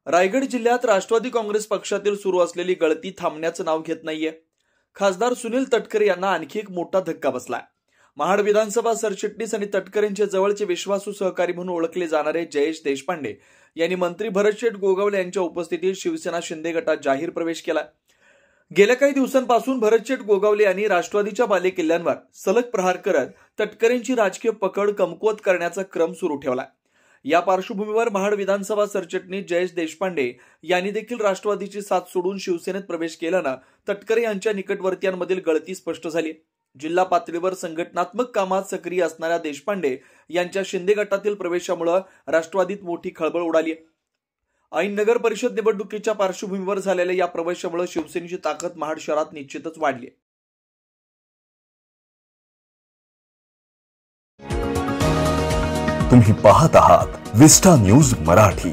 रायगड जिल्ह्यात राष्ट्रवादी काँग्रेस पक्षातील सुरू असलेली गळती थांबण्याचं नाव घेत नाहीये। खासदार सुनील तटकरे यांना आणखी एक मोठा धक्का बसलाय। महाड विधानसभा सरचिटणीस आणि तटकरेंचे जवळचे विश्वासू सहकारी म्हणून ओळखले जाणारे जयेश देशपांडे यांनी मंत्री भरतशेठ गोगावले यांच्या उपस्थितीत शिवसेना शिंदे गटात जाहीर प्रवेश केला। गेल्या काही दिवसांपासून भरतशेठ गोगावले यांनी राष्ट्रवादीच्या बालेकिल्ल्यांवर सलग प्रहार करत तटकरेंची राजकीय पकड कमकुवत करण्याचा क्रम सुरू ठेवला। या पार्श्वभूमीवर महाड विधानसभा सरचिटणीस जयेश देशपांडे यांनी देखील राष्ट्रवादीची साथ सोडून शिवसेनेत प्रवेश केल्यानं तटकरे यांच्या निकटवर्तीयांमधील गळती स्पष्ट झाली। जिल्हा पातळीवर संघटनात्मक कामात सक्रिय असणाऱ्या देशपांडे यांच्या शिंदे गटातील प्रवेशामुळे राष्ट्रवादीत मोठी खळबळ उडाली आहे। ऐन नगर परिषद निवडणुकीच्या पार्श्वभूमीवर झालेल्या या प्रवेशामुळे शिवसेनेची ताकद महाड शहरात निश्चितच वाढली आहे। तुम्ही पाहत आहात विस्टा न्यूज मराठी।